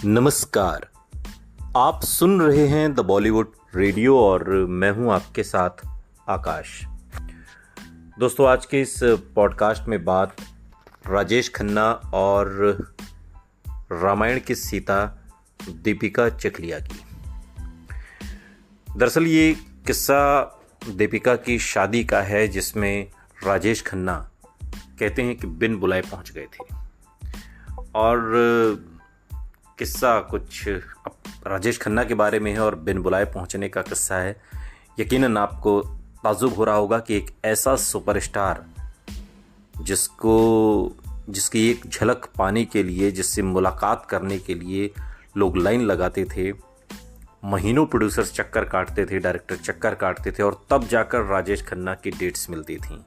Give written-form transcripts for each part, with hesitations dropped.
नमस्कार। आप सुन रहे हैं द बॉलीवुड रेडियो और मैं हूं आपके साथ आकाश। दोस्तों, आज के इस पॉडकास्ट में बात राजेश खन्ना और रामायण की सीता दीपिका चिखलिया की। दरअसल ये किस्सा दीपिका की शादी का है, जिसमें राजेश खन्ना कहते हैं कि बिन बुलाए पहुंच गए थे। और किस्सा कुछ राजेश खन्ना के बारे में है और बिन बुलाए पहुंचने का किस्सा है। यकीनन आपको ताज्जुब हो रहा होगा कि एक ऐसा सुपरस्टार जिसकी एक झलक पाने के लिए, जिससे मुलाकात करने के लिए लोग लाइन लगाते थे, महीनों प्रोड्यूसर्स चक्कर काटते थे, डायरेक्टर चक्कर काटते थे, और तब जाकर राजेश खन्ना की डेट्स मिलती थीं।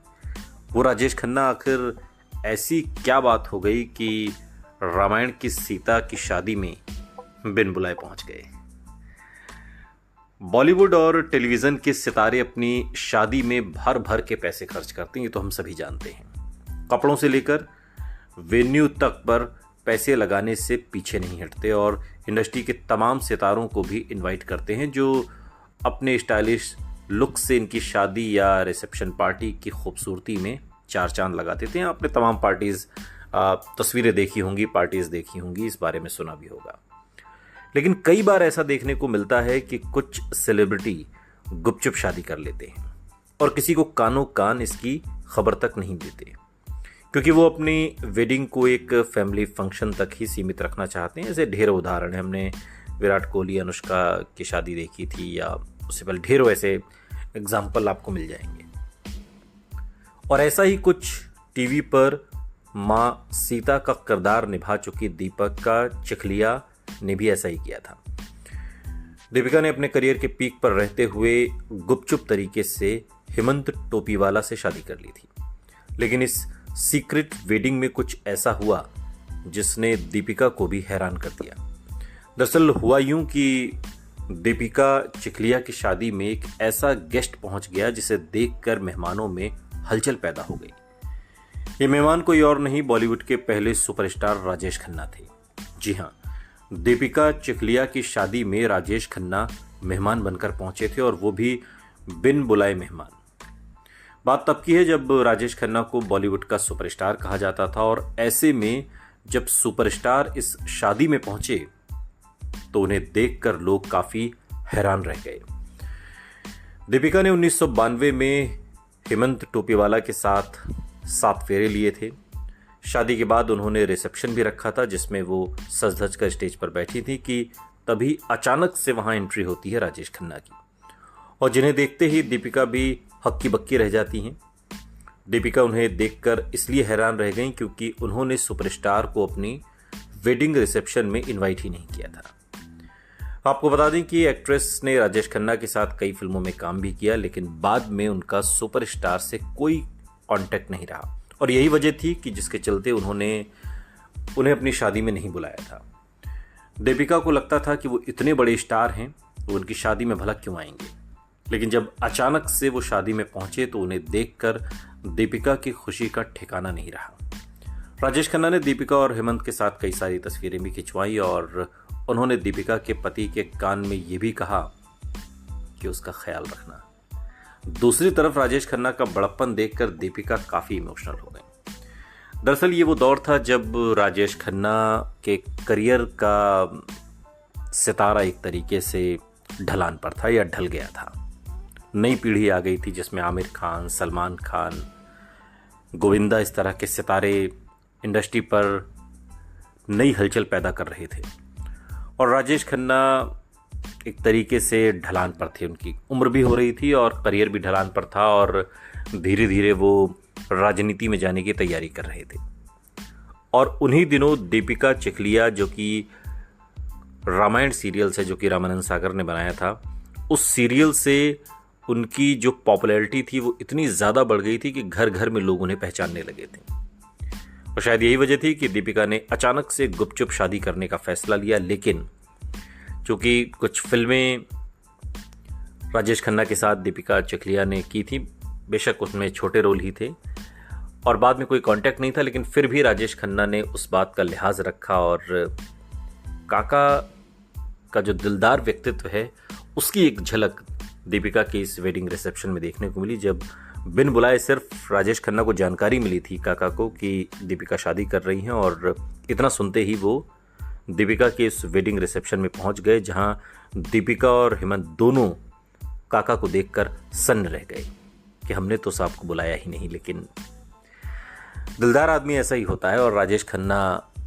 वो राजेश खन्ना आखिर ऐसी क्या बात हो गई कि रामायण की सीता की शादी में बिन बुलाए पहुंच गए। बॉलीवुड और टेलीविजन के सितारे अपनी शादी में भर भर के पैसे खर्च करते हैं, ये तो हम सभी जानते हैं। कपड़ों से लेकर वेन्यू तक पर पैसे लगाने से पीछे नहीं हटते और इंडस्ट्री के तमाम सितारों को भी इनवाइट करते हैं, जो अपने स्टाइलिश लुक से इनकी शादी या रिसेप्शन पार्टी की खूबसूरती में चार चांद लगा देते हैं। आपने तमाम तस्वीरें देखी होंगी, पार्टीज देखी होंगी, इस बारे में सुना भी होगा। लेकिन कई बार ऐसा देखने को मिलता है कि कुछ सेलिब्रिटी गुपचुप शादी कर लेते हैं और किसी को कानों कान इसकी खबर तक नहीं देते, क्योंकि वो अपनी वेडिंग को एक फैमिली फंक्शन तक ही सीमित रखना चाहते हैं। ऐसे ढेरों उदाहरण हैं। हमने विराट कोहली, अनुष्का की शादी देखी थी, या उससे पहले ढेरों ऐसे एग्जाम्पल आपको मिल जाएंगे। और ऐसा ही कुछ टीवी पर माँ सीता का किरदार निभा चुकी दीपिका चिखलिया ने भी ऐसा ही किया था। दीपिका ने अपने करियर के पीक पर रहते हुए गुपचुप तरीके से हेमंत टोपीवाला से शादी कर ली थी। लेकिन इस सीक्रेट वेडिंग में कुछ ऐसा हुआ जिसने दीपिका को भी हैरान कर दिया। दरअसल हुआ यूं कि दीपिका चिखलिया की शादी में एक ऐसा गेस्ट पहुंच गया जिसे देखकर मेहमानों में हलचल पैदा हो गई। ये मेहमान कोई और नहीं, बॉलीवुड के पहले सुपरस्टार राजेश खन्ना थे। जी हाँ, दीपिका चिखलिया की शादी में राजेश खन्ना मेहमान बनकर पहुंचे थे, और वो भी बिन बुलाए मेहमान। बात तब की है जब राजेश खन्ना को बॉलीवुड का सुपरस्टार कहा जाता था, और ऐसे में जब सुपरस्टार इस शादी में पहुंचे तो उन्हें देखकर लोग काफी हैरान रह गए। दीपिका ने 1992 में हेमंत टोपीवाला के साथ 7 फेरे लिए थे। शादी के बाद उन्होंने रिसेप्शन भी रखा था, जिसमें वो सज धज कर स्टेज पर बैठी थी कि तभी अचानक से वहां एंट्री होती है राजेश खन्ना की, और जिन्हें देखते ही दीपिका भी हक्की बक्की रह जाती हैं। दीपिका उन्हें देखकर इसलिए हैरान रह गईं क्योंकि उन्होंने सुपरस्टार को अपनी वेडिंग रिसेप्शन में इनवाइट ही नहीं किया था। आपको बता दें कि एक्ट्रेस ने राजेश खन्ना के साथ कई फिल्मों में काम भी किया, लेकिन बाद में उनका सुपरस्टार से कोई कांटेक्ट नहीं रहा, और यही वजह थी कि जिसके चलते उन्हें अपनी शादी में नहीं बुलाया था। दीपिका को लगता था कि वो इतने बड़े स्टार हैं, वो उनकी शादी में भला क्यों आएंगे। लेकिन जब अचानक से वो शादी में पहुंचे तो उन्हें देखकर दीपिका की खुशी का ठिकाना नहीं रहा। राजेश खन्ना ने दीपिका और हेमंत के साथ कई सारी तस्वीरें भी खिंचवाई, और उन्होंने दीपिका के पति के कान में ये भी कहा कि उसका ख्याल रखना। दूसरी तरफ राजेश खन्ना का बड़प्पन देखकर दीपिका काफी इमोशनल हो गई। दरअसल ये वो दौर था जब राजेश खन्ना के करियर का सितारा एक तरीके से ढलान पर था, या ढल गया था। नई पीढ़ी आ गई थी जिसमें आमिर खान, सलमान खान, गोविंदा, इस तरह के सितारे इंडस्ट्री पर नई हलचल पैदा कर रहे थे, और राजेश खन्ना एक तरीके से ढलान पर थे। उनकी उम्र भी हो रही थी और करियर भी ढलान पर था, और धीरे धीरे वो राजनीति में जाने की तैयारी कर रहे थे। और उन्हीं दिनों दीपिका चिखलिया, जो कि रामायण सीरियल से, जो कि रामानंद सागर ने बनाया था, उस सीरियल से उनकी जो पॉपुलैरिटी थी वो इतनी ज़्यादा बढ़ गई थी कि घर घर में लोग उन्हें पहचानने लगे थे। और शायद यही वजह थी कि दीपिका ने अचानक से गुपचुप शादी करने का फैसला लिया। लेकिन चूंकि कुछ फिल्में राजेश खन्ना के साथ दीपिका चिखलिया ने की थी, बेशक उसमें छोटे रोल ही थे और बाद में कोई कांटेक्ट नहीं था, लेकिन फिर भी राजेश खन्ना ने उस बात का लिहाज रखा और काका का जो दिलदार व्यक्तित्व है उसकी एक झलक दीपिका के इस वेडिंग रिसेप्शन में देखने को मिली, जब बिन बुलाए सिर्फ राजेश खन्ना को जानकारी मिली थी काका को कि दीपिका शादी कर रही हैं, और इतना सुनते ही वो दीपिका के इस वेडिंग रिसेप्शन में पहुंच गए, जहां दीपिका और हेमंत दोनों काका को देखकर सन्न रह गए कि हमने तो साहब को बुलाया ही नहीं। लेकिन दिलदार आदमी ऐसा ही होता है, और राजेश खन्ना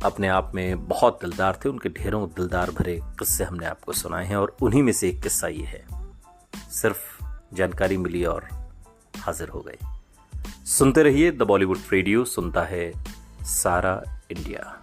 अपने आप में बहुत दिलदार थे। उनके ढेरों दिलदार भरे किस्से हमने आपको सुनाए हैं, और उन्हीं में से एक किस्सा ये है। सिर्फ जानकारी मिली और हाजिर हो गए। सुनते रहिए द बॉलीवुड रेडियो, सुनता है सारा इंडिया।